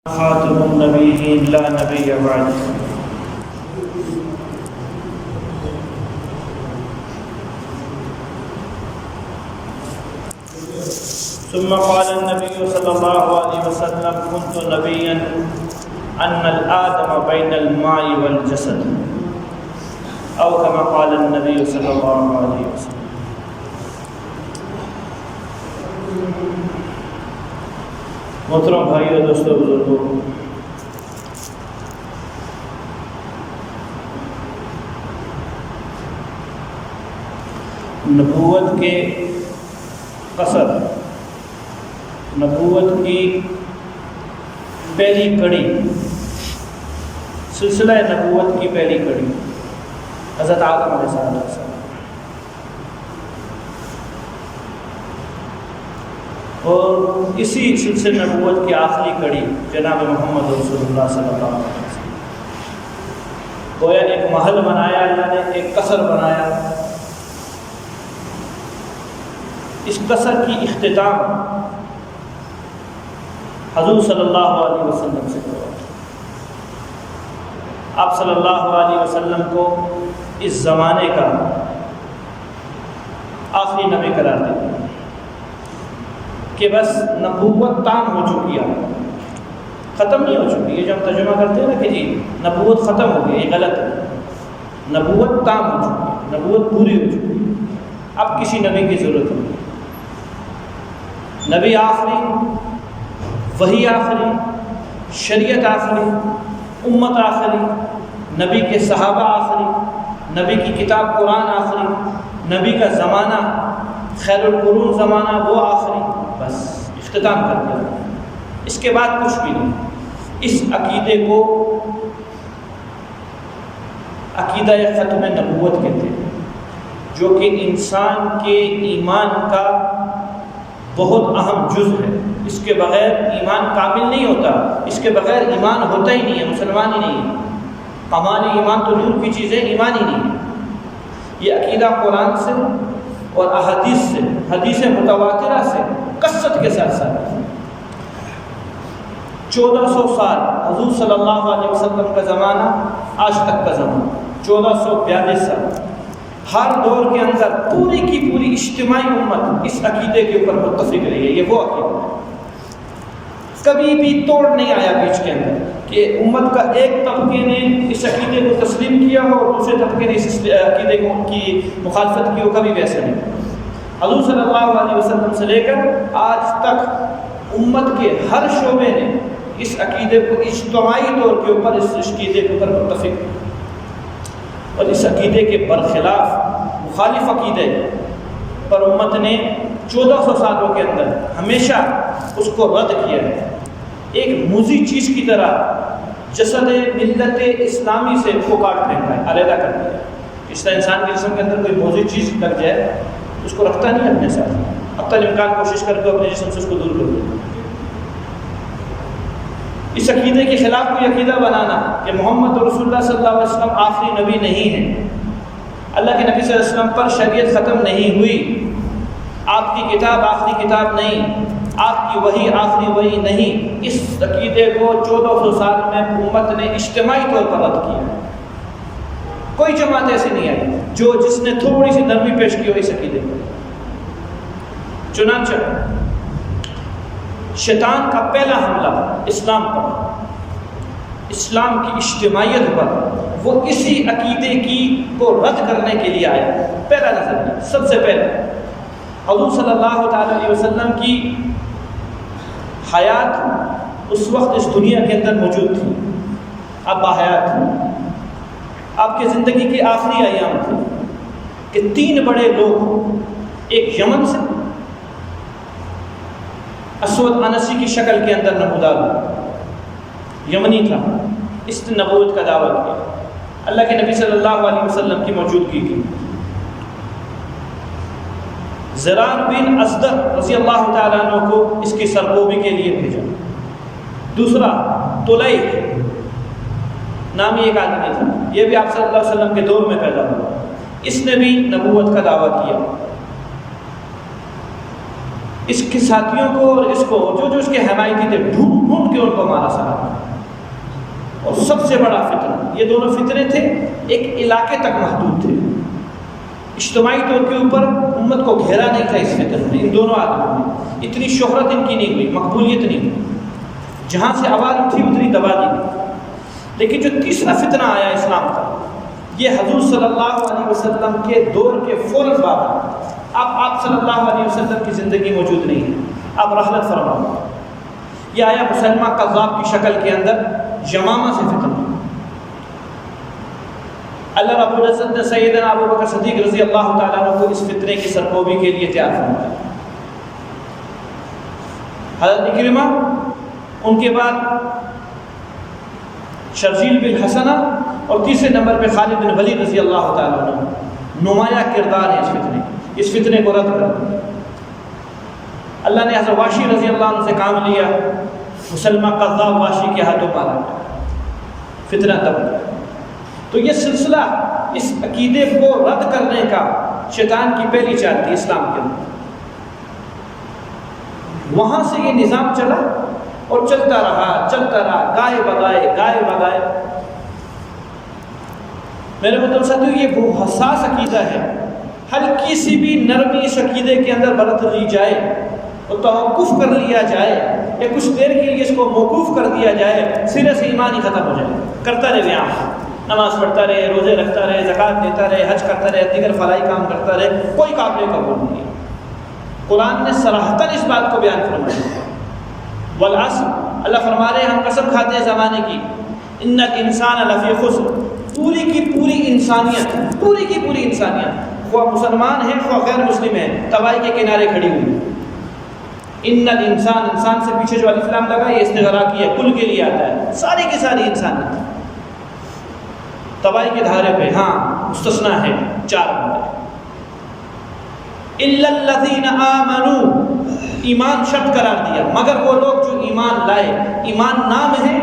خاتم النبیین لا نبی بعد. ثم قال النبي صلى الله عليه وسلم كنت نبيا أن الآدم بين الماء والجسد أو كما قال النبي صلى الله عليه وسلم. محترم بھائیو، دوستو، بزرگو، نبوت کے قصر، نبوت کی پہلی کڑی، سلسلہ نبوت کی پہلی کڑی حضرت آدم علیہ السلام، اور اسی سلسلہ نبوت کی آخری کڑی جناب محمد رسول اللہ صلی اللہ علیہ وسلم. گویا ایک محل بنایا اللہ نے، ایک قصر بنایا. اس قصر کی اختتام حضور صلی اللہ علیہ وسلم سے ہوا. آپ صلی اللہ علیہ وسلم کو اس زمانے کا آخری نبی قرار دیا کہ بس نبوت تام ہو چکی ہے، ختم نہیں ہو چکی. یہ جو ہم ترجمہ کرتے ہیں نا کہ جی نبوت ختم ہو گئی، یہ غلط ہے. نبوت تام ہو چکی ہے، نبوت پوری ہو چکی ہے. اب کسی نبی کی ضرورت نہیں. نبی آخری، وحی آخری، شریعت آخری، امت آخری، نبی کے صحابہ آخری، نبی کی کتاب قرآن آخری، نبی کا زمانہ خیر القرون زمانہ وہ آخری. بس اختتام کر دیا. اس کے بعد کچھ بھی نہیں. اس عقیدے کو عقیدہ ختم نبوت کہتے ہیں، جو کہ انسان کے ایمان کا بہت اہم جز ہے. اس کے بغیر ایمان کامل نہیں ہوتا، اس کے بغیر ایمان ہوتا ہی نہیں ہے، مسلمان ہی نہیں ہے. کمال ایمان تو دور کی چیز ہے، ایمان ہی نہیں ہے. یہ عقیدہ قرآن سے اور احادیث سے، حدیث متواترہ سے کثرت کے ساتھ ساتھ 1400 سال حضور صلی اللہ علیہ وسلم کا زمانہ آج تک کا زمانہ 1442 سال، ہر دور کے اندر پوری کی پوری اجتماعی امت اس عقیدے کے اوپر متفق رہی ہے. یہ وہ عقیدہ ہے، کبھی بھی توڑ نہیں آیا بیچ کے اندر کہ امت کا ایک طبقے نے اس عقیدے کو تسلیم کیا ہو اور دوسرے طبقے نے اس عقیدے کی مخالفت کی ہو. کبھی ویسا نہیں. حضور صلی اللہ علیہ وسلم سے لے کر آج تک امت کے ہر شعبے نے اس عقیدے کو اجتماعی طور کے اوپر، اس عقیدے کے اوپر متفق، اور اس عقیدے کے برخلاف مخالف عقیدے پر امت نے 1400 سالوں کے اندر ہمیشہ اس کو رد کیا ہے. ایک موذی چیز کی طرح جسد ملت اسلامی سے کو کاٹ پھینکا ہے، علیحدہ کر دیا. اس طرح انسان کے جسم کے اندر کوئی موذی چیز لگ جائے اس کو رکھتا نہیں اپنے ساتھ، حتی الامکان کوشش کر کے اپنے جسم سے اس کو دور کر دیا. اس عقیدے کے خلاف کوئی عقیدہ بنانا کہ محمد رسول اللہ صلی اللہ علیہ وسلم آخری نبی نہیں ہے، اللہ کے نبی صلی اللہ علیہ وسلم پر شریعت ختم نہیں ہوئی، آپ کی کتاب آخری کتاب نہیں، آپ کی وحی آخری وحی نہیں، اس عقیدے کو 1400 سال میں امت نے اجتماعی طور پر رد کیا. کوئی جماعت ایسی نہیں آئی جس نے تھوڑی سی نرمی پیش کی ہو اس عقیدے پر. چنانچہ شیطان کا پہلا حملہ اسلام پر، اسلام کی اجتماعیت پر، وہ اسی عقیدے کو رد کرنے کے لیے آیا. پہلا نظریہ سب سے پہلے حضور صلی اللہ تعالی علیہ وسلم کی حیات اس وقت اس دنیا کے اندر موجود تھی، اب باحیات تھی. آپ کی زندگی کے آخری ایام تھے کہ 3 بڑے لوگ، ایک یمن سے اسود انسی کی شکل کے اندر نمودار ہوا، یمنی تھا، اس نے نبوت کا دعویٰ کیا، اللہ کے نبی صلی اللہ علیہ وسلم کی موجودگی کی. زرار بن ازدر رضی اللہ تعالیٰ عنہ کو اس کی سرگوبی کے لیے بھیجا. دوسرا طلئی نامی ایک آدمی تھا، یہ بھی آپ صلی اللہ علیہ وسلم کے دور میں پیدا ہوا، اس نے بھی نبوت کا دعویٰ کیا. اس کے ساتھیوں کو اور اس کو جو اس کے حمایتی تھے ڈھونڈ ڈھونڈ کے ان کو مارا سارا. اور سب سے بڑا فتنہ، یہ دونوں فتنے تھے ایک علاقے تک محدود تھے، اجتماعی طور کے اوپر امت کو گھیرا نہیں تھا اس فتنے میں. ان دونوں آدمیوں میں اتنی شہرت ان کی نہیں ہوئی، مقبولیت نہیں ہوئی، جہاں سے آواز تھی اتنی دبا دی گئی. لیکن جو تیسرا فتنہ آیا اسلام کا، یہ حضور صلی اللہ علیہ وسلم کے دور کے فوراً بعد. اب آپ صلی اللہ علیہ وسلم کی زندگی موجود نہیں ہے، اب رحلت فرما. یہ آیا مسلمہ قذاب کی شکل کے اندر یمامہ سے فتنہ. اللہ رب العزت نے سیدنا ابو بکر صدیق رضی اللہ تعالیٰ عنہ کو اس فتنے کی سرکوبی کے لیے تیار فرمایا. حضرت اکرمہ، ان کے بعد شرجیل بن حسنہ، اور تیسرے نمبر پہ خالد بن ولید رضی اللہ تعالیٰ عنہ نمایاں کردار ہے اس فتنے کو رد کر. اللہ نے حضرت واشی رضی اللہ عنہ سے کام لیا، مسلمہ قذاب واشی کے ہاتھوں مارا، فتنہ تب. تو یہ سلسلہ اس عقیدے کو رد کرنے کا شیطان کی پہلی چال تھی اسلام کے اندر. وہاں سے یہ نظام چلا اور چلتا رہا گائے بگائے. میرے مطلب ساتھیو، یہ وہ حساس عقیدہ ہے، ہلکی سی بھی نرمی اس عقیدے کے اندر برت لی جائے اور توقف کر لیا جائے یا کچھ دیر کے لیے اس کو موقوف کر دیا جائے، سرے سے ایمان ہی ختم ہو جائے. کرتا رہے بیان، نماز پڑھتا رہے، روزے رکھتا رہے، زکوٰۃ دیتا رہے، حج کرتا رہے، دیگر فلاحی کام کرتا رہے، کوئی قابل قبول نہیں. قرآن نے صراحتاً اس بات کو بیان فرمایا. والعصر، اللہ فرما رہے ہیں ہم قسم کھاتے ہیں زمانے کی، ان الانسان لفی خسر، پوری کی پوری انسانیت خواہ مسلمان ہیں خواہ غیر مسلم ہیں، تباہی کے کنارے کھڑی ہوئی. ان الانسان، انسان سے پیچھے جو الف لام لگا یہ استغراقی ہے، کل کے لیے آتا ہے، ساری کی ساری انسانیت تباہی کے دھارے پہ. ہاں مستثنا ہے 4 بندے، الا الذین آمنوا، ایمان شرط قرار دیا، مگر وہ لوگ جو ایمان لائے. ایمان نام ہے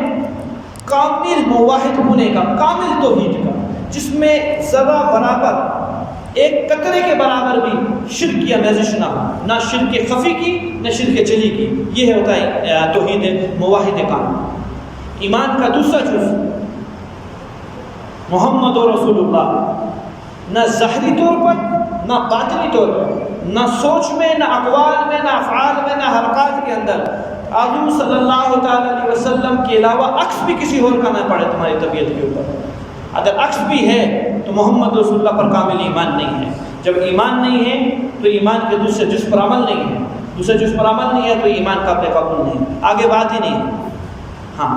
کامل موحد ہونے کا، کامل توحید کا، جس میں ذرہ برابر، ایک قطرے کے برابر بھی شرک کی آمیزش نہ ہو، نہ شرک خفی کی نہ شرک جلی کی. یہ ہوتا ہے توحید موحد کامل. ایمان کا دوسرا جز محمد رسول اللہ، نہ ظاہری طور پر نہ باطنی طور پر، نہ سوچ میں نہ اقوال میں نہ افعال میں نہ حرکات کے اندر حضور صلی اللہ تعالیٰ علیہ وسلم کے علاوہ عکس بھی کسی اور کا نہ پڑے تمہاری طبیعت کے اوپر. اگر عکس بھی ہے تو محمد رسول اللہ پر کامل ایمان نہیں ہے. جب ایمان نہیں ہے تو ایمان کے دوسرے جز پر عمل نہیں ہے، دوسرے جز پر عمل نہیں ہے تو ایمان قابل قبول نہیں ہے، آگے بات ہی نہیں. ہاں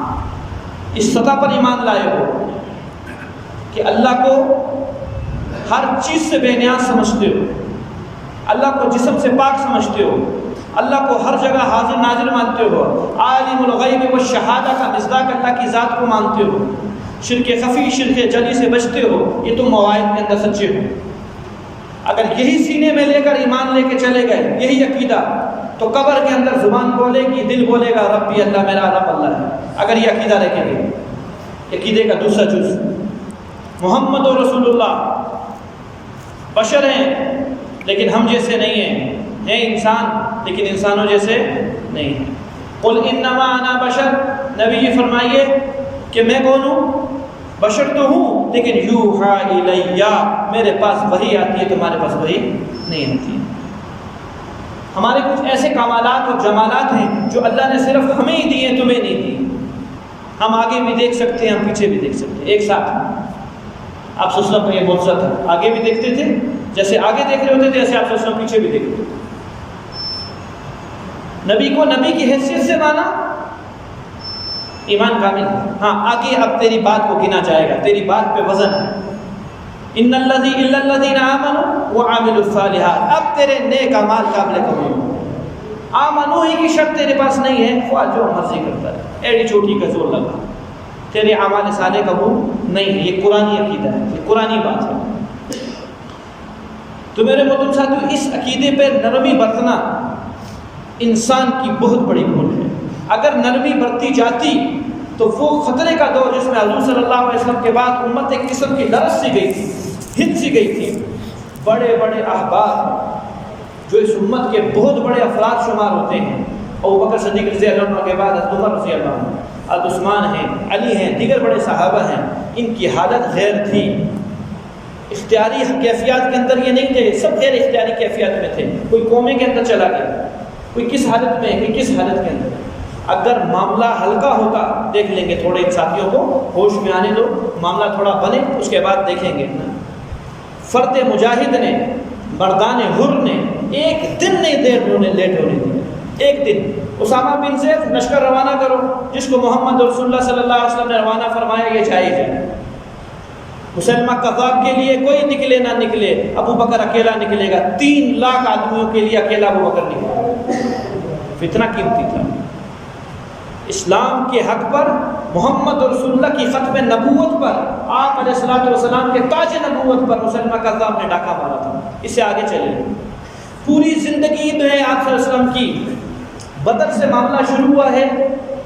اس سطح پر ایمان لائے ہو کہ اللہ کو ہر چیز سے بے نیاز سمجھتے ہو، اللہ کو جسم سے پاک سمجھتے ہو، اللہ کو ہر جگہ حاضر ناظر مانتے ہو، عالم الغیب والشہادہ کا مصداق اللہ کی ذات کو مانتے ہو، شرک خفی شرک جلی سے بچتے ہو، یہ تم مواعظ کے اندر سچے ہو. اگر یہی سینے میں لے کر ایمان لے کے چلے گئے، یہی عقیدہ، تو قبر کے اندر زبان بولے گی، دل بولے گا ربی اللہ، میرا رب اللہ ہے. اگر یہ عقیدہ رکھیں گے، عقیدے کا دوسرا جز محمد رسول اللہ بشر ہیں لیکن ہم جیسے نہیں ہیں انسان لیکن انسانوں جیسے نہیں ہیں. قل انما انا بشر، نبی یہ فرمائیے کہ میں کون ہوں؟ بشر تو ہوں لیکن یوحا الیہ، میرے پاس وحی آتی ہے، تمہارے پاس وحی نہیں ہوتی. ہمارے کچھ ایسے کمالات اور جمالات ہیں جو اللہ نے صرف ہمیں ہی دیے، تمہیں نہیں دی. ہم آگے بھی دیکھ سکتے ہیں، ہم پیچھے بھی دیکھ سکتے ہیں ایک ساتھ. آپ صلی اللہ علیہ وسلم کا یہ معجزہ تھا، آگے بھی دیکھتے تھے، جیسے آگے دیکھ رہے ہوتے تھے ایسے آپ صلی اللہ علیہ وسلم پیچھے بھی دیکھ رہے ہوتے. نبی کو نبی کی حیثیت سے مانا، ایمان کامل. ہاں آگے اب تیری بات کو گنا جائے گا، تیری بات پہ وزن ہے. ان الذین آمنوا وعملوا الصالحات، اب تیرے نیک اعمال قابل قبول. آمنو ہی کی شرط تیرے پاس نہیں ہے، خواہ جو مرضی کرتا ہے، ایڑی چوٹی کا زور لگا، تیرے اعمال صالح قبول نہیں ہے. یہ قرآنی عقیدہ ہے، یہ قرآنی بات ہے. تو میرے محترم ساتھیو، اس عقیدے پہ نرمی برتنا انسان کی بہت بڑی بھول ہے. اگر نرمی برتی جاتی تو وہ خطرے کا دور جس میں حضور صلی اللہ علیہ وسلم کے بعد امت ایک قسم کی لرز سی گئی تھی، ہل سی گئی تھی. بڑے بڑے احبار جو اس امت کے بہت بڑے افراد شمار ہوتے ہیں، ابوبکر صدیق رضی اللہ عنہ کے بعد حضرت عمر رضی اللہ عنہ، حضرت عثمان ہیں، علی ہیں، دیگر بڑے صحابہ ہیں، ان کی حالت غیر تھی، اختیاری کیفیات کے اندر یہ نہیں تھے، سب غیر اختیاری کیفیات میں تھے، کوئی کومے کے اندر چلا گیا، کوئی کس حالت میں، کوئی کس حالت کے اندر۔ اگر معاملہ ہلکا ہوتا، دیکھ لیں گے، تھوڑے ساتھیوں کو ہوش میں آنے دو، معاملہ تھوڑا بنے، اس کے بعد دیکھیں گے۔ فرد مجاہد نے، مردان حر نے ایک دن نہیں دیر لیٹ ہونے دیا، ایک دن۔ اسامہ بن زید لشکر روانہ کرو، جس کو محمد رسول اللہ صلی اللہ علیہ وسلم نے روانہ فرمایا، یہ جائز ہے۔ مسلمہ کذاب کے لیے کوئی نکلے نہ نکلے، ابو بکر اکیلا نکلے گا، 3 لاکھ آدمیوں کے لیے اکیلا ابو بکر نکلے، فتنہ قیمتی تھا۔ اسلام کے حق پر، محمد رسول اللہ کی ختم نبوت پر، آپ علیہ الصلوۃ والسلام کے تاج نبوت پر مسلمہ کذاب نے ڈاکہ مارا تھا۔ اس سے آگے چلے، پوری زندگی میں آپ صلی اللہ علیہ وسلم کی بدر سے معاملہ شروع ہوا ہے،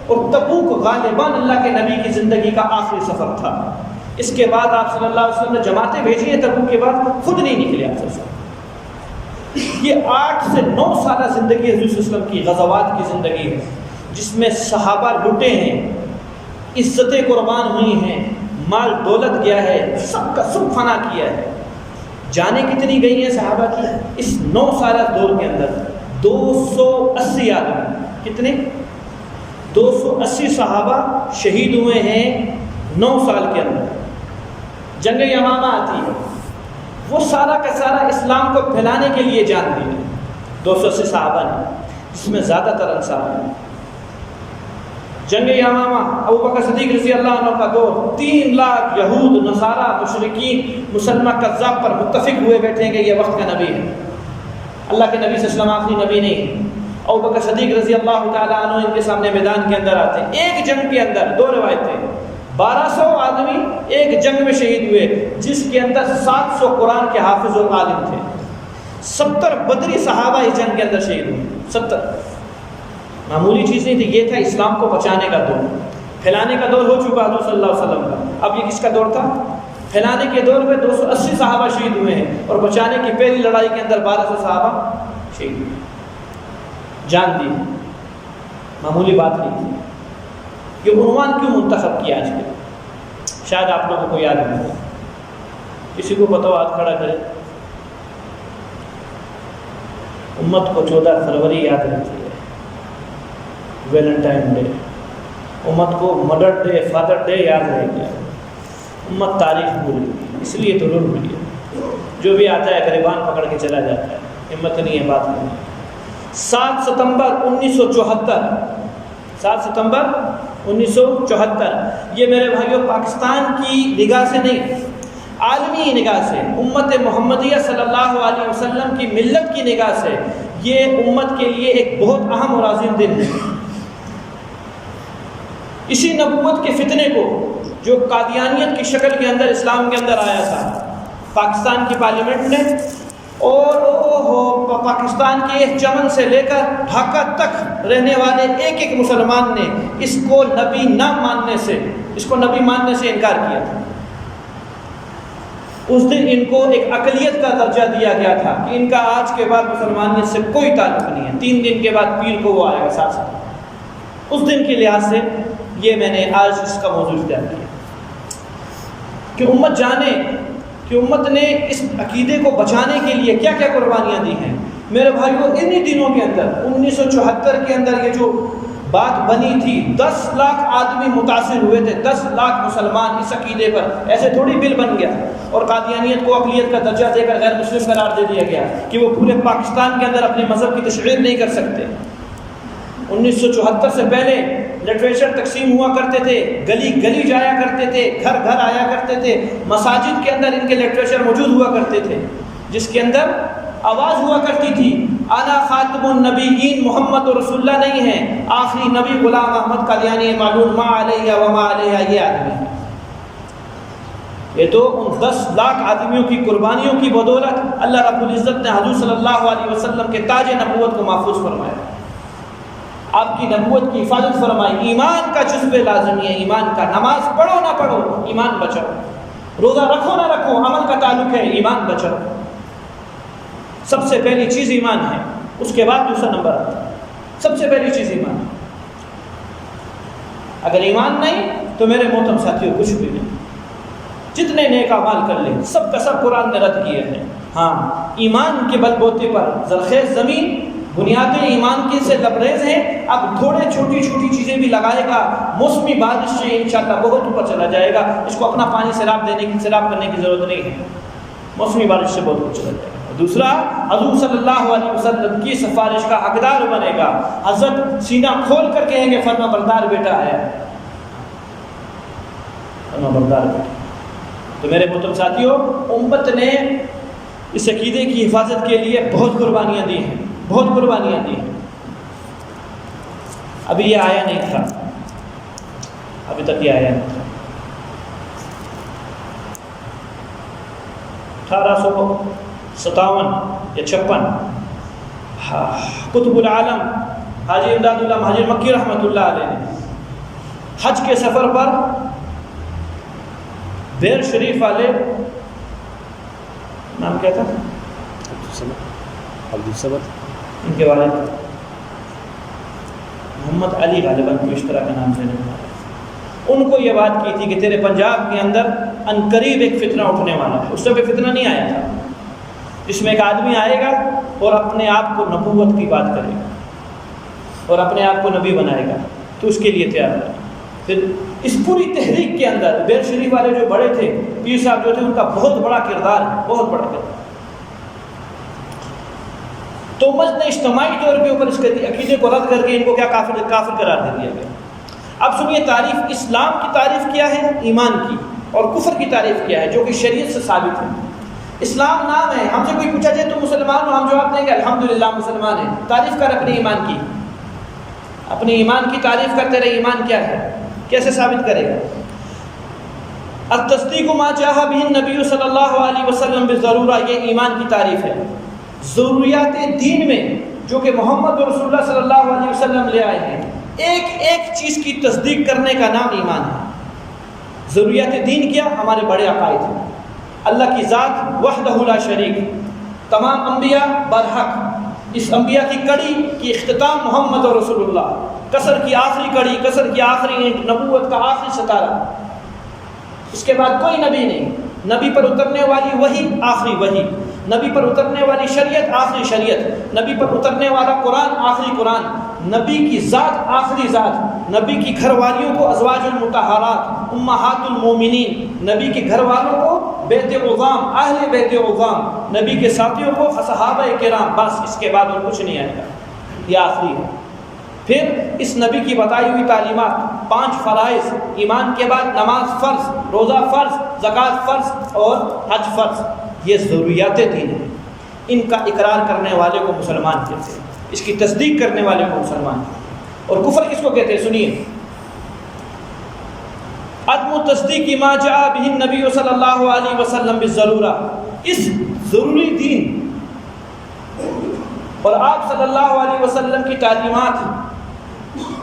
اور تبوک غالباً اللہ کے نبی کی زندگی کا آخری سفر تھا۔ اس کے بعد آپ صلی اللہ علیہ وسلم نے جماعتیں بھیجی ہیں، تبوک کے بعد خود نہیں نکلے آپ صلی اللہ علیہ وسلم۔ یہ 8 سے 9 سالہ زندگی حضور صلی اللہ علیہ وسلم کی، غزوات کی زندگی ہے، جس میں صحابہ لٹے ہیں، عزتیں قربان ہوئی ہیں، مال دولت گیا ہے، سب کا سب فنا کیا ہے۔ جانیں کتنی گئی ہیں صحابہ کی اس 9 سالہ دور کے اندر؟ 280 آدمی۔ کتنے؟ 280 صحابہ شہید ہوئے ہیں 9 سال کے اندر۔ جنگ یمامہ آتی ہے، وہ سارا کا سارا اسلام کو پھیلانے کے لیے جان دیا 280 صحابہ نے، جس میں زیادہ تر انصار ہیں۔ جنگ یمامہ، ابوبکر صدیق رضی اللہ عنہ کا دور، 3 لاکھ یہود، نصارہ، مشرکین مسلمہ کذاب پر متفق ہوئے بیٹھے ہیں کہ یہ وقت کا نبی ہے، اللہ کے نبی صلی اللہ علیہ وسلم آخری نبی نہیں۔ ابوبکر صدیق رضی اللہ تعالیٰ عنہ ان کے سامنے میدان کے اندر آتے ہیں۔ ایک جنگ کے اندر 2 روایتیں، 1200 آدمی ایک جنگ میں شہید ہوئے، جس کے اندر 700 قرآن کے حافظ اور عالم تھے۔ 70 بدری صحابہ اس جنگ کے اندر شہید ہوئے، 70۔ معمولی چیز نہیں تھی، یہ تھا اسلام کو بچانے کا دور، پھیلانے کا دور ہو چکا حضور صلی اللہ علیہ وسلم کا۔ اب یہ کس کا دور تھا؟ پھیلانے کے دور میں 280 صحابہ شہید ہوئے ہیں، اور بچانے کی پہلی لڑائی کے اندر 1200 صحابہ شہید ہوئے، جان دی۔ معمولی بات نہیں تھی۔ یہ عنوان کیوں منتخب کیا آج کے؟ شاید آپ لوگوں کو یاد نہیں، کسی کو پتہ ہو ہاتھ کھڑا کرے۔ امت کو 14 فروری یاد رہتی ہے، ویلنٹائن ڈے، امت کو مدر ڈے، فادر ڈے یاد رہ گیا، امت تاریخ بھول گئی، اس لیے تو رول ہوئی ہے۔ جو بھی آتا ہے گریبان پکڑ کے چلا جاتا ہے، ہمت نہیں ہے بات کرنے۔ 7 ستمبر 1974، 7 ستمبر 1974، یہ میرے بھائیوں پاکستان کی نگاہ سے نہیں، عالمی نگاہ سے، امت محمدیہ صلی اللہ علیہ وسلم کی ملت کی نگاہ سے یہ امت کے لیے ایک بہت اہم اور عظیم دن ہے۔ اسی نبوت کے فتنے کو، جو قادیانیت کی شکل کے اندر اسلام کے اندر آیا تھا، پاکستان کی پارلیمنٹ نے اور پاکستان کے ایک چمن سے لے کر ڈھاکہ تک رہنے والے ایک ایک مسلمان نے اس کو نبی نہ ماننے سے، اس کو نبی ماننے سے انکار کیا تھا۔ اس دن ان کو ایک اقلیت کا درجہ دیا گیا تھا کہ ان کا آج کے بعد مسلمانیت سے کوئی تعلق نہیں ہے، 3 دن کے بعد پیر کو وہ آئے گا ساتھ ساتھ۔ اس دن کے لحاظ سے یہ میں نے آج اس کا موضوع اختیار کیا کہ امت جانے کہ امت نے اس عقیدے کو بچانے کے لیے کیا کیا قربانیاں دی ہیں۔ میرے بھائیوں انہی دنوں کے اندر 1974 کے اندر یہ جو بات بنی تھی، 10 لاکھ آدمی متاثر ہوئے تھے، 10 لاکھ مسلمان اس عقیدے پر، ایسے تھوڑی بل بن گیا اور قادیانیت کو اقلیت کا درجہ دے کر غیر مسلم قرار دے دیا گیا کہ وہ پورے پاکستان کے اندر اپنے مذہب کی تشریح نہیں کر سکتے۔ 1974 سے پہلے لٹریچر تقسیم ہوا کرتے تھے، گلی گلی جایا کرتے تھے، گھر گھر آیا کرتے تھے، مساجد کے اندر ان کے لٹریچر موجود ہوا کرتے تھے، جس کے اندر آواز ہوا کرتی تھی انا خاتم النبیین، محمد رسول اللہ نہیں ہے، آخری نبی غلام احمد قادیانی معلوم ما علیہ وما علیہ یہ آدمی ہے۔ یہ تو ان 10 لاکھ آدمیوں کی قربانیوں کی بدولت اللہ رب العزت نے حضور صلی اللہ علیہ وسلم کے تاج نبوت کو محفوظ فرمایا، آپ کی نبوت کی حفاظت فرمائی۔ ایمان کا جزو لازمی ہے، ایمان کا، نماز پڑھو نہ پڑھو ایمان بچاؤ، روزہ رکھو نہ رکھو عمل کا تعلق ہے، ایمان بچاؤ۔ سب سے پہلی چیز ایمان ہے، اس کے بعد دوسرا نمبر آتا ہے۔ سب سے پہلی چیز ایمان ہے۔ اگر ایمان نہیں تو میرے محترم ساتھیوں کچھ بھی نہیں، جتنے نیک اعمال کر لیں سب کا سب قرآن نے رد کیے ہیں۔ ہاں، ایمان کے بل بوتے پر زرخیز زمین، بنیادیں ایمان کی سے لبریز ہیں، اب تھوڑے چھوٹی چھوٹی چیزیں بھی لگائے گا، موسمی بارش سے انشاءاللہ بہت اوپر چلا جائے گا، اس کو اپنا پانی سیراب کرنے کی ضرورت نہیں ہے، موسمی بارش سے بہت اوپر چلا جائے گا۔ دوسرا، حضور صلی اللہ علیہ وسلم کی سفارش کا حقدار بنے گا، حضرت سینہ کھول کر کہیں گے فرما بردار بیٹا ہے، فرما بردار بیٹا۔ تو میرے محترم ساتھیوں، امت نے اس عقیدے کی حفاظت کے لیے بہت قربانیاں دی ہیں، بہت قربانیاں دی ہیں۔ ابھی یہ آیا نہیں تھا، ابھی تک یہ آیا نہیں تھا۔ 1857 یا 56 قطب العالم حاجی امداد اللہ مہاجر مکی رحمۃ اللہ علیہ نے حج کے سفر پر بیر شریف والے، نام کیا تھا؟ عبدالصمد، ان کے والد محمد علی غالباً کو اس طرح کا نام لینے والا، ان کو یہ بات کی تھی کہ تیرے پنجاب کے اندر ان قریب ایک فتنہ اٹھنے والا ہے۔ اس سے بھی فتنہ نہیں آیا تھا، جس میں ایک آدمی آئے گا اور اپنے آپ کو نبوت کی بات کرے گا اور اپنے آپ کو نبی بنائے گا، تو اس کے لیے تیار ہے۔ پھر اس پوری تحریک کے اندر بیر شریف والے جو بڑے تھے، پیر صاحب جو تھے، ان کا بہت بڑا کردار ہے، بہت بڑا کردار۔ تو امت نے اجتماعی طور پہ اوپر اس کے عقیدے کو رد کر کے ان کو کیا کافر قرار دے دیا گیا۔ اب سنیے، تعریف اسلام کی تعریف کیا ہے، ایمان کی، اور کفر کی تعریف کیا ہے، جو کہ شریعت سے ثابت ہے۔ اسلام نام ہے، ہم سے کوئی پوچھا جائے تو مسلمان ہو، ہم جواب دیں گے الحمدللہ مسلمان ہیں۔ تعریف کر اپنے ایمان کی، اپنے ایمان کی تعریف کرتے رہے، ایمان کیا ہے، کیسے ثابت کرے گا؟ التصدیق ما جاء به النبی صلی اللہ علیہ وسلم بالضرورہ، یہ ایمان کی تعریف ہے۔ ضروریات دین میں جو کہ محمد رسول اللہ صلی اللہ علیہ وسلم لے آئے ہیں، ایک ایک چیز کی تصدیق کرنے کا نام ایمان ہے۔ ضروریات دین کیا؟ ہمارے بڑے عقائد ہیں، اللہ کی ذات وحدہ لا شریک، تمام انبیاء برحق، اس انبیاء کی کڑی کی اختتام محمد رسول اللہ، قصر کی آخری کڑی، قصر کی آخری اینٹ، نبوت کا آخری ستارہ، اس کے بعد کوئی نبی نہیں، نبی پر اترنے والی وحی آخری وحی، نبی پر اترنے والی شریعت آخری شریعت، نبی پر اترنے والا قرآن آخری قرآن، نبی کی ذات آخری ذات، نبی کی گھر والیوں کو ازواج المطہرات امہات المومنین، نبی کے گھر والوں کو بیت عظام اہل بیت عظام، نبی کے ساتھیوں کو صحابہ کرام، بس اس کے بعد اور کچھ نہیں آئے گا، یہ آخری ہے۔ پھر اس نبی کی بتائی ہوئی تعلیمات، 5 فرائض، ایمان کے بعد نماز فرض، روزہ فرض، زکوٰۃ فرض اور حج فرض، یہ ضروریات دین ہیں۔ ان کا اقرار کرنے والے کو مسلمان کہتے ہیں، اس کی تصدیق کرنے والے کو مسلمان کہتے ہیں۔ اور کفر کس کو کہتے ہیں؟ سنیے، عدم تصدیق ما جاء به النبی صلی اللہ علیہ وسلم بالضرورہ، اس ضروری دین اور آپ صلی اللہ علیہ وسلم کی تعلیمات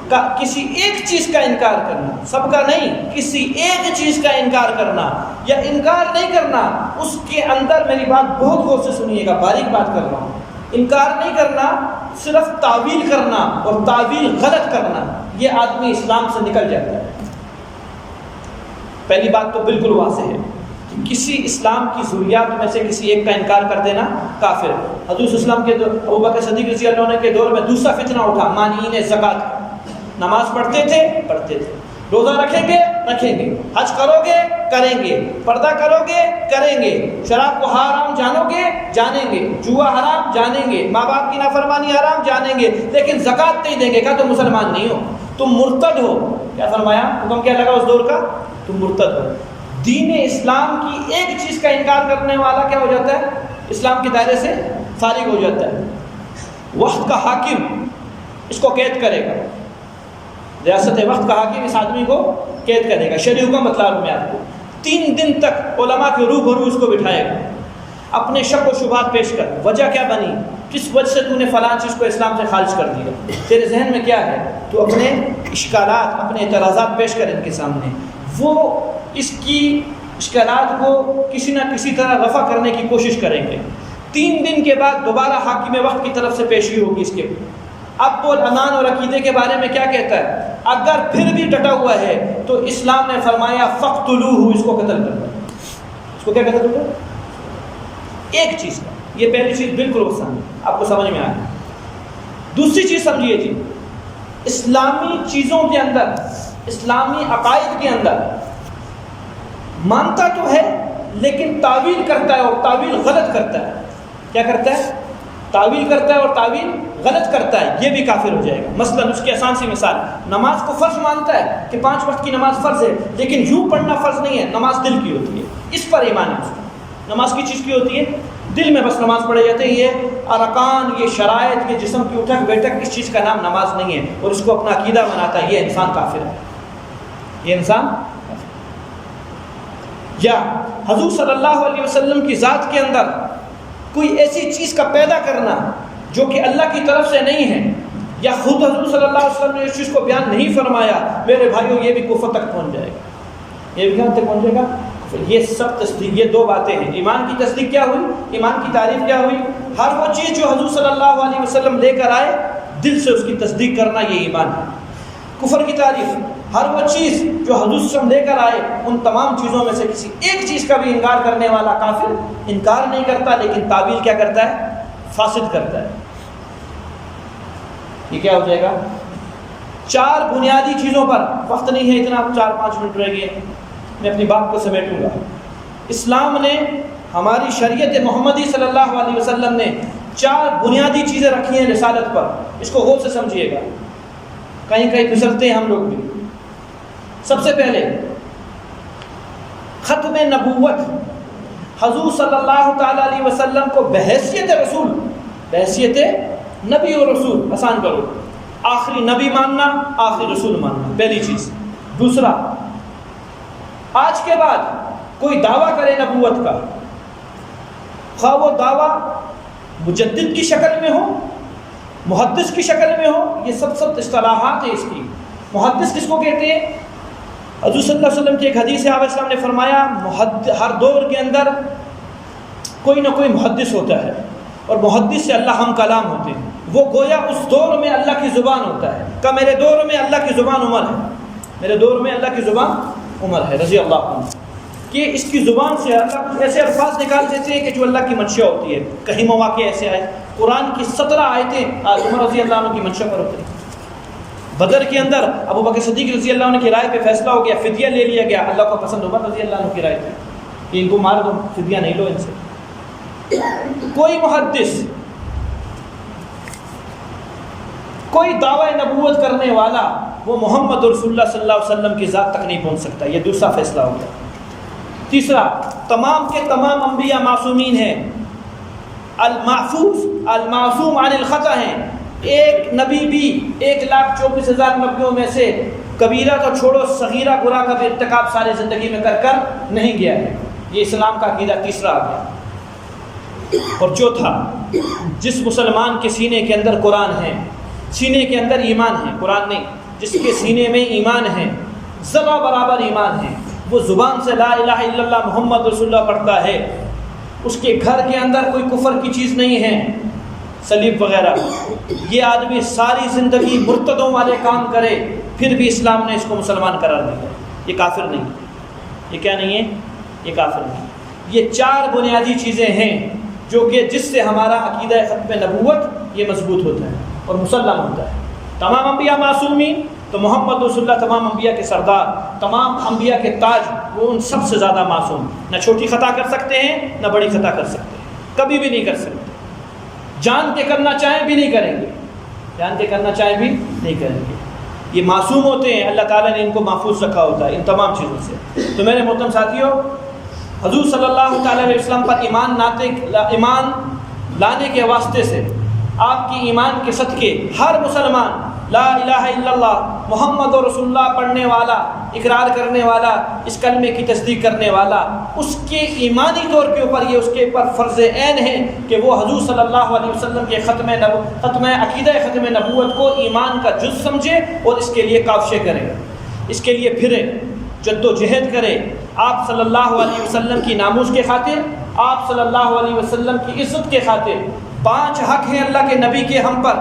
کا کسی ایک چیز کا انکار کرنا، سب کا نہیں، کسی ایک چیز کا انکار کرنا یا انکار نہیں کرنا، اس کے اندر میری بات بہت غور سے سنیے گا، باریک بات کر رہا ہوں، انکار نہیں کرنا، صرف تعویل کرنا اور تعویل غلط کرنا، یہ آدمی اسلام سے نکل جاتا ہے۔ پہلی بات تو بالکل واضح ہے کہ کسی اسلام کی ضروریات میں سے کسی ایک کا انکار کر دینا کافر ہے۔ حضور اسلام کے ابوبکر صدیق رضی اللہ عنہ کے دور میں دوسرا فتنہ اٹھا، مانعین زکوٰۃ کا۔ نماز پڑھتے تھے، روزہ رکھیں گے، حج کرو گے، کریں گے، پردہ کرو گے، کریں گے، شراب کو حرام جانیں گے، جوا حرام جانیں گے، ماں باپ کی نافرمانی حرام جانیں گے، لیکن زکوٰۃ نہیں دیں گے، کہا تم مسلمان نہیں ہو، تم مرتد ہو۔ کیا فرمایا؟ حکم کیا لگا اس دور کا؟ تم مرتد ہو۔ دین اسلام کی ایک چیز کا انکار کرنے والا کیا ہو جاتا ہے؟ اسلام کے دائرے سے فارغ ہو جاتا ہے۔ وقت کا حاکم اس کو قید کرے گا، ریاست وقت کا حاکم اس آدمی کو قید کرے گا۔ شرعی حکم مطلب میں آپ کو 3 دن تک علماء کے روبرو اس کو بٹھائے گا، اپنے شک و شبہات پیش کر، وجہ کیا بنی، کس وجہ سے تو نے فلاں چیز کو اسلام سے خارج کر دیا، تیرے ذہن میں کیا ہے، تو اپنے اشکالات، اپنے اعتراضات پیش کر ان کے سامنے۔ وہ اس کی اشکالات کو کسی نہ کسی طرح رفع کرنے کی کوشش کریں گے۔ 3 دن کے بعد دوبارہ حاکم وقت کی طرف سے پیشی ہوگی اس کے اوپر۔ اب وہ ایمان اور عقیدے کے بارے میں کیا کہتا ہے؟ اگر پھر بھی ڈٹا ہوا ہے تو اسلام نے فرمایا فقتلوہ، اس کو قتل کر دو۔ اس کو کیا قتل کر دو؟ ایک چیز کا، یہ پہلی چیز بالکل آسان ہے، آپ کو سمجھ میں آیا۔ دوسری چیز سمجھیے جی، اسلامی چیزوں کے اندر، اسلامی عقائد کے اندر مانتا تو ہے لیکن تعویل کرتا ہے اور تعویل غلط کرتا ہے۔ کیا کرتا ہے؟ تعویل کرتا ہے اور تعویل غلط کرتا ہے، یہ بھی کافر ہو جائے گا۔ مثلا اس کی آسان سی مثال، نماز کو فرض مانتا ہے کہ 5 وقت کی نماز فرض ہے، لیکن یوں پڑھنا فرض نہیں ہے، نماز دل کی ہوتی ہے، اس پر ایمان ہے اس کا۔ نماز کی چیز کی ہوتی ہے؟ دل میں بس نماز پڑھے جاتے ہیں، یہ ارکان، یہ شرائط، یہ جسم کی اٹھک بیٹھک، اس چیز کا نام نماز نہیں ہے، اور اس کو اپنا عقیدہ بناتا ہے، یہ انسان کافر ہے، یہ انسان۔ یا حضور صلی اللہ علیہ وسلم کی ذات کے اندر کوئی ایسی چیز کا پیدا کرنا جو کہ اللہ کی طرف سے نہیں ہے، یا خود حضور صلی اللہ علیہ وسلم نے اس چیز کو بیان نہیں فرمایا، میرے بھائیوں یہ بھی کفر تک پہنچ جائے گا۔ یہ بھی کہاں تک پہنچ جائے گا؟ یہ سب تصدیق، یہ 2 باتیں ہیں۔ ایمان کی تصدیق کیا ہوئی؟ ایمان کی تعریف کیا ہوئی؟ ہر وہ چیز جو حضور صلی اللہ علیہ وسلم لے کر آئے، دل سے اس کی تصدیق کرنا، یہ ایمان ہے۔ کفر کی تعریف، ہر وہ چیز جو حضور صلی اللہ علیہ وسلم لے کر آئے، ان تمام چیزوں میں سے کسی ایک چیز کا بھی انکار کرنے والا کافر، انکار نہیں کرتا لیکن تعویل کیا کرتا ہے؟ فاسد کرتا ہے۔ یہ کیا ہو جائے گا؟ 4 بنیادی چیزوں پر، وقت نہیں ہے اتنا، 4-5 منٹ رہ گئے، میں اپنی بات کو سمیٹوں گا۔ اسلام نے، ہماری شریعت محمدی صلی اللہ علیہ وسلم نے 4 بنیادی چیزیں رکھی ہیں رسالت پر، اس کو غور سے سمجھیے گا، کہیں کہیں پھسلتے ہیں ہم لوگ بھی۔ سب سے پہلے ختم نبوت، حضور صلی اللہ تعالی علیہ وسلم کو بحیثیت رسول، بحیثیت نبی اور رسول، آسان کرو، آخری نبی ماننا، آخری رسول ماننا، پہلی چیز۔ دوسرا، آج کے بعد کوئی دعویٰ کرے نبوت کا، خواہ وہ دعویٰ مجدد کی شکل میں ہو، محدث کی شکل میں ہو، یہ سب اصطلاحات ہیں اس کی۔ محدث کس کو کہتے ہیں؟ حضور صلی اللہ علیہ وسلم کی ایک حدیث ہے، آپ اسلام نے فرمایا ہر دور کے اندر کوئی نہ کوئی محدث ہوتا ہے، اور محدث سے اللہ ہم کلام ہوتے ہیں، وہ گویا اس دور میں اللہ کی زبان ہوتا ہے۔ کہ میرے دور میں اللہ کی زبان عمر ہے، میرے دور میں اللہ کی زبان عمر ہے رضی اللہ عنہ، کہ اس کی زبان سے اللہ کچھ ایسے الفاظ نکال دیتے ہیں کہ جو اللہ کی منشا ہوتی ہے۔ کہیں مواقع ایسے آئے، قرآن کی 17 آیتیں عمر رضی اللہ عنہ کی منشا پر ہوتی ہیں۔ بدر کے اندر ابو بکر صدیق رضی اللہ عنہ کی رائے پہ فیصلہ ہو گیا، فدیہ لے لیا گیا، اللہ کو پسند عمر رضی اللہ عنہ کی رائے تھی کہ ان کو مار دو، فدیہ نہیں لو ان سے۔ کوئی محدث، کوئی دعوی نبوت کرنے والا، وہ محمد رسول اللہ صلی اللہ علیہ وسلم کی ذات تک نہیں پہنچ سکتا، یہ دوسرا فیصلہ ہو گیا۔ تیسرا، تمام کے تمام انبیاء معصومین ہیں، المحفوظ المعصوم عن الخطا ہیں۔ ایک نبی بھی 1,34,000 نبیوں میں سے کبیرہ تو چھوڑو، صغیرہ گناہ کا بھی ارتکاب ساری زندگی میں کر نہیں گیا ہے۔ یہ اسلام کا عقیدہ تیسرا آ گیا۔ اور چوتھا، جس مسلمان کے سینے کے اندر قرآن ہے، سینے کے اندر ایمان ہے، قرآن نہیں، جس کے سینے میں ایمان ہے، ذرہ برابر ایمان ہے، وہ زبان سے لا الہ الا اللہ محمد رسول اللہ پڑھتا ہے، اس کے گھر کے اندر کوئی کفر کی چیز نہیں ہے، صلیب وغیرہ، یہ آدمی ساری زندگی مرتدوں والے کام کرے، پھر بھی اسلام نے اس کو مسلمان قرار دیا، یہ کافر نہیں۔ یہ کیا نہیں ہے؟ یہ کافر نہیں۔ یہ 4 بنیادی چیزیں ہیں جو کہ جس سے ہمارا عقیدہ ختم نبوت یہ مضبوط ہوتا ہے اور مسلم ہوتا ہے۔ تمام انبیاء معصومین، تو محمد رسول اللہ تمام انبیاء کے سردار، تمام انبیاء کے تاج، وہ ان سب سے زیادہ معصوم، نہ چھوٹی خطا کر سکتے ہیں نہ بڑی خطا کر سکتے ہیں، کبھی بھی نہیں کر سکتے، جان کے کرنا چاہیں بھی نہیں کریں گے، جان کے کرنا چاہیں بھی نہیں کریں گے۔ یہ معصوم ہوتے ہیں، اللہ تعالیٰ نے ان کو محفوظ رکھا ہوتا ہے ان تمام چیزوں سے۔ تو میرے محترم ساتھیوں، حضور صلی اللہ تعالیٰ علیہ وسلم پر ایمان لانے کے واسطے سے، آپ کی ایمان کے صدقے، ہر مسلمان لا الہ الا اللہ محمد رسول اللہ پڑھنے والا، اقرار کرنے والا، اس کلمے کی تصدیق کرنے والا، اس کے ایمانی طور کے اوپر یہ اس کے اوپر فرض عین ہے کہ وہ حضور صلی اللہ علیہ وسلم کے ختم عقیدہ ختم نبوت کو ایمان کا جز سمجھے اور اس کے لیے کاوشیں کرے، اس کے لیے پھرے، جد و جہد کرے، آپ صلی اللہ علیہ وسلم کی ناموس کے خاطر، آپ صلی اللہ علیہ وسلم کی عزت کے خاطر 5 حق ہیں اللہ کے نبی کے ہم پر.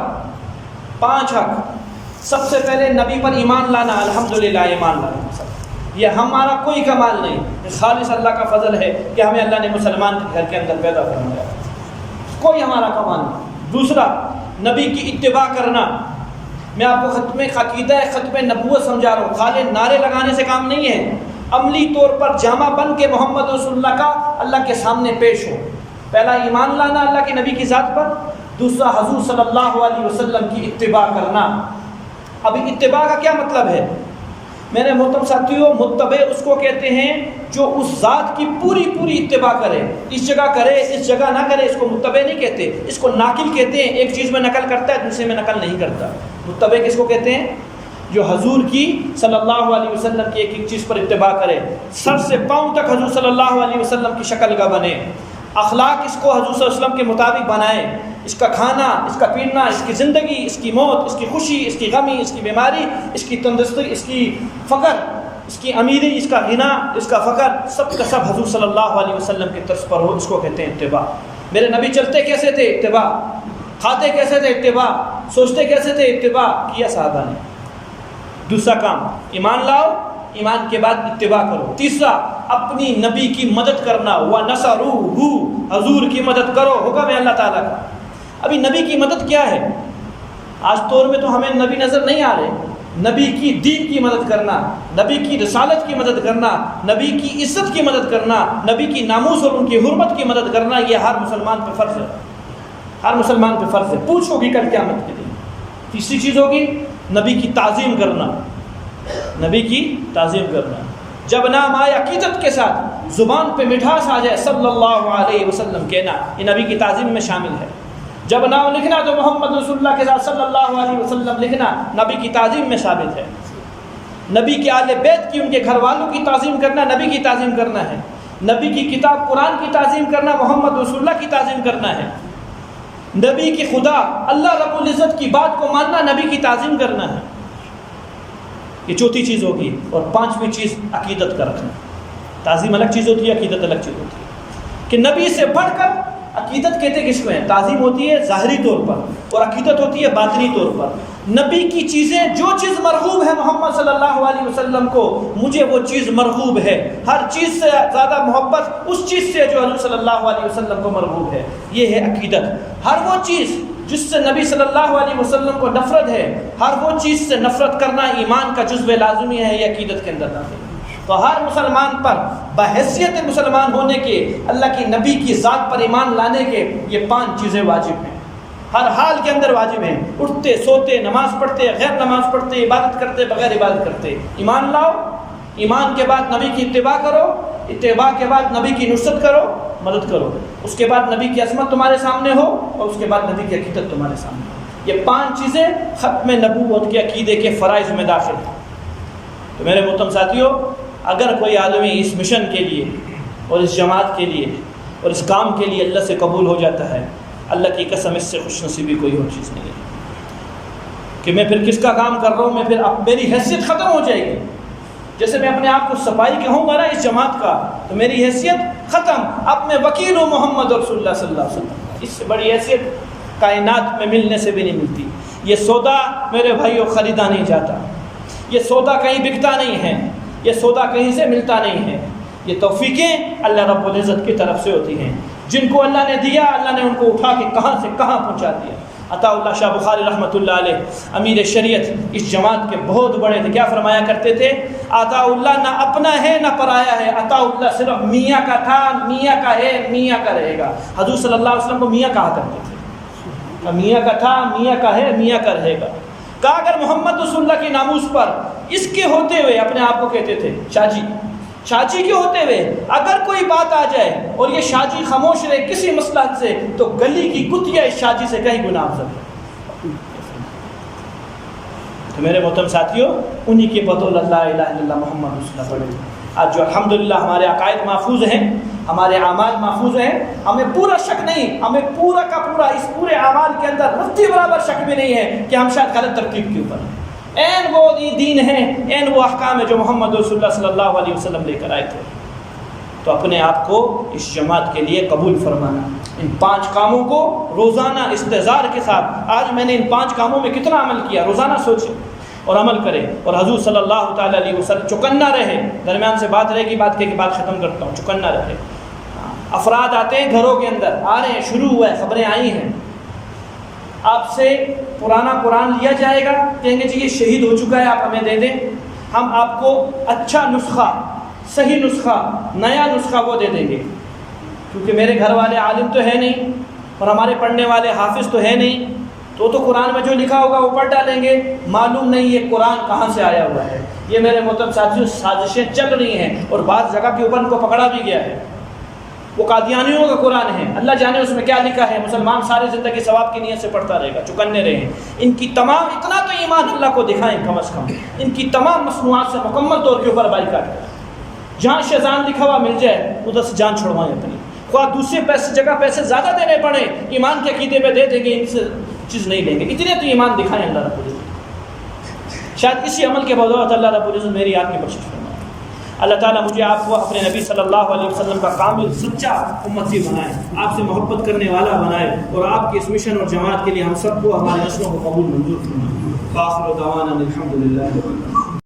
5 حق. سب سے پہلے نبی پر ایمان لانا. الحمدللہ ایمان لانا. یہ ہمارا کوئی کمال نہیں، یہ خالص اللہ کا فضل ہے کہ ہمیں اللہ نے مسلمان کے گھر کے اندر پیدا فرمایا. کوئی ہمارا کمال نہیں. دوسرا، نبی کی اتباع کرنا. میں آپ کو ختم عقیدہ ختم نبوت سمجھا رہا ہوں. خالی نعرے لگانے سے کام نہیں ہے، عملی طور پر جامع بن کے محمد رسول اللہ کا اللہ کے سامنے پیش ہو. پہلا ایمان لانا اللہ کے نبی کی ذات پر. دوسرا، حضور صلی اللہ علیہ وسلم کی اتباع کرنا. ابھی اتباع کا کیا مطلب ہے میرے محترم ساتھیوں؟ متبع اس کو کہتے ہیں جو اس ذات کی پوری اتباع کرے. اس جگہ کرے اس جگہ نہ کرے، اس کو متبع نہیں کہتے، اس کو ناقل کہتے ہیں. ایک چیز میں نقل کرتا ہے دوسرے میں نقل نہیں کرتا. متبع کس کو کہتے ہیں؟ جو حضور کی صلی اللہ علیہ وسلم کی ایک چیز پر اتباع کرے، سر سے پاؤں تک حضور صلی اللہ علیہ وسلم کی شکل کا بنے، اخلاق اس کو حضور صلی اللہ علیہ وسلم کے مطابق بنائے. اس کا کھانا، اس کا پینا، اس کی زندگی، اس کی موت، اس کی خوشی، اس کی غمی، اس کی بیماری، اس کی تندرستی، اس کی فقر، اس کی امیری، اس کا غنا، اس کا فقر، سب کا سب حضور صلی اللہ علیہ وسلم کے طرز پر ہو. اس کو کہتے ہیں اتباع. میرے نبی چلتے کیسے تھے؟ اتباع. کھاتے کیسے تھے؟ اتباع. سوچتے کیسے تھے؟ اتباع کیا صحابہ نے. دوسرا کام، ایمان لاؤ، ایمان کے بعد اتباع کرو. تیسرا، اپنی نبی کی مدد کرنا. وَنَصَرُوهُ، حضور کی مدد کرو. حکم ہے اللہ تعالیٰ کا. ابھی نبی کی مدد کیا ہے؟ آج دور میں تو ہمیں نبی نظر نہیں آ رہے. نبی کی دین کی مدد کرنا، نبی کی رسالت کی مدد کرنا، نبی کی عزت کی مدد کرنا، نبی کی ناموس اور ان کی حرمت کی مدد کرنا، یہ ہر مسلمان پہ فرض ہے. ہر مسلمان پہ فرض ہے. پوچھو گی کل قیامت کے دن. تیسری چیز ہوگی نبی کی تعظیم کرنا. نبی کی تعظیم کرنا. جب نام آئے عقیدت کے ساتھ، زبان پہ مٹھاس آ جائے صلی اللہ علیہ وسلم کہنا، یہ نبی کی تعظیم میں شامل ہے. جب نام لکھنا تو محمد رسول اللہ کے ساتھ صلی اللہ علیہ وسلم لکھنا نبی کی تعظیم میں ثابت ہے. نبی کے آل بیت کی، ان کے گھر والوں کی تعظیم کرنا نبی کی تعظیم کرنا ہے. نبی کی کتاب قرآن کی تعظیم کرنا محمد رسول اللہ کی تعظیم کرنا ہے. نبی کی خدا اللہ رب العزت کی بات کو ماننا نبی کی تعظیم کرنا ہے. یہ چوتھی چیز ہوگی. اور 5ویں چیز عقیدت کا رکھنا. تعظیم الگ چیز ہوتی ہے، عقیدت الگ چیز ہوتی ہے. کہ نبی سے بڑھ کر عقیدت کہتے کس کو ہیں؟ تعظیم ہوتی ہے ظاہری طور پر اور عقیدت ہوتی ہے باطنی طور پر. نبی کی چیزیں، جو چیز مرغوب ہے محمد صلی اللہ علیہ وسلم کو، مجھے وہ چیز مرغوب ہے. ہر چیز سے زیادہ محبت اس چیز سے جو حضور صلی اللہ علیہ وسلم کو مرغوب ہے. یہ ہے عقیدت. ہر وہ چیز جس سے نبی صلی اللہ علیہ وسلم کو نفرت ہے، ہر وہ چیز سے نفرت کرنا ایمان کا جزو لازمی ہے. یہ عقیدت کے اندر داخل ہے. تو ہر مسلمان پر بحیثیت مسلمان ہونے کے، اللہ کی نبی کی ذات پر ایمان لانے کے، یہ 5 چیزیں واجب ہیں. ہر حال کے اندر واجب ہیں. اٹھتے سوتے، نماز پڑھتے، غیر نماز پڑھتے، عبادت کرتے، بغیر عبادت کرتے، ایمان لاؤ. ایمان کے بعد نبی کی اتباع کرو. اتباع کے بعد نبی کی نصرت کرو، مدد کرو. اس کے بعد نبی کی عظمت تمہارے سامنے ہو، اور اس کے بعد نبی کی عقیدت تمہارے سامنے ہو. یہ 5 چیزیں ختم نبوت کے عقیدے کے فرائض میں داخل ہیں. تو میرے محترم ساتھیوں، اگر کوئی آدمی اس مشن کے لیے اور اس جماعت کے لیے اور اس کام کے لیے اللہ سے قبول ہو جاتا ہے، اللہ کی قسم اس سے خوش نصیبی کوئی اور چیز نہیں ہے. کہ میں پھر کس کا کام کر رہا ہوں، میں پھر میری حیثیت ختم ہو جائے گی. جیسے میں اپنے آپ کو صفائی کہوں گا نا اس جماعت کا، تو میری حیثیت ختم. اب میں وکیل ہوں محمد رسول اللہ صلی اللہ علیہ وسلم. اس سے بڑی حیثیت کائنات میں ملنے سے بھی نہیں ملتی. یہ سودا میرے بھائیوں خریدا نہیں جاتا. یہ سودا کہیں بکتا نہیں ہے. یہ سودا کہیں سے ملتا نہیں ہے. یہ توفیقیں اللہ رب العزت کی طرف سے ہوتی ہیں. جن کو اللہ نے دیا، اللہ نے ان کو اٹھا کے کہاں سے کہاں پہنچا دیا. عطا اللہ شاہ بخاری رحمۃ اللہ علیہ امیر شریعت اس جماعت کے بہت بڑے تھے. کیا فرمایا کرتے تھے؟ عطا اللہ نہ اپنا ہے نہ پرایا ہے. عطا اللہ صرف میاں کا تھا، میاں کا ہے، میاں کا رہے گا. حضور صلی اللہ علیہ وسلم کو میاں کہا کرتے تھے. میاں کا تھا، میاں کا ہے، میاں کا رہے گا. کہا اگر محمد رسول اللہ کی ناموس پر اس کے ہوتے ہوئے اپنے آپ کو کہتے تھے شاہ جی، شاہ جی کے ہوتے ہوئے اگر کوئی بات آ جائے اور یہ شاہ جی خاموش رہے کسی مصلحت سے، تو گلی کی کتیا اس شاہ جی سے کہیں گناہ افضل ہے. تو میرے محترم ساتھیوں، انہی کے بدولت لا الہ الا اللہ محمد رسول اللہ پڑھے. آج جو الحمدللہ ہمارے عقائد محفوظ ہیں، ہمارے اعمال محفوظ ہیں. ہمیں پورا شک نہیں، ہمیں پورا کا پورا اس پورے اعمال کے اندر رتی برابر شک بھی نہیں ہے کہ ہم شاید غلط ترتیب کے اوپر ہیں. این وہ دین ہے، این وہ احکام ہے جو محمد رسول اللہ صلی اللہ علیہ وسلم لے کر آئے تھے. تو اپنے آپ کو اس جماعت کے لیے قبول فرمانا. ان 5 کاموں کو روزانہ استحضار کے ساتھ، آج میں نے ان 5 کاموں میں کتنا عمل کیا، روزانہ سوچیں اور عمل کریں. اور حضور صلی اللہ تعالیٰ علیہ وسلم چکنا رہے. درمیان سے بات رہے گی، بات کے بعد ختم کرتا ہوں. چکنا رہے. افراد آتے ہیں گھروں کے اندر، آ رہے ہیں، شروع ہوا ہے، خبریں آئی ہیں، آپ سے پرانا قرآن لیا جائے گا، کہیں گے جی یہ شہید ہو چکا ہے، آپ ہمیں دے دیں. ہم آپ کو اچھا نسخہ، صحیح نسخہ، نیا نسخہ وہ دے دیں گے، کیونکہ میرے گھر والے عالم تو ہے نہیں اور ہمارے پڑھنے والے حافظ تو ہے نہیں، تو قرآن میں جو لکھا ہوگا وہ پڑھ ڈالیں گے. معلوم نہیں یہ قرآن کہاں سے آیا ہوا ہے. یہ میرے محترم ساتھیوں سازشیں چل رہی ہیں اور بعض جگہ کے اوپر ان کو پکڑا بھی گیا ہے. وہ قادیانیوں کا قرآن ہے، اللہ جانے اس میں کیا لکھا ہے. مسلمان ساری زندگی ثواب کی نیت سے پڑھتا رہے گا، چکنے رہے. ان کی تمام، اتنا تو ایمان اللہ کو دکھائیں کم از کم، ان کی تمام مصنوعات سے مکمل طور کے اوپر بائیکاٹ کریں. جہاں شیطان لکھا ہوا مل جائے ادھر سے جان چھڑوائیں اپنی، خواہ دوسرے جگہ پیسے زیادہ دینے پڑیں، ایمان کے عقیدے پہ دے دیں گے، ان سے چیز نہیں لیں گے. اتنے تو ایمان دکھائیں اللہ رب العزت. شاید اسی عمل کے بدولت اللہ رب العزت میری یاد میں بخشش فرمائے. اللہ تعالیٰ مجھے آپ کو اپنے نبی صلی اللہ علیہ وسلم کا کامل سچا امتی بنائے، آپ سے محبت کرنے والا بنائے، اور آپ کے اس مشن اور جماعت کے لیے ہم سب کو، ہمارے نسلوں کو قبول منظور فرمائے. آخر دعوانا الحمدللہ.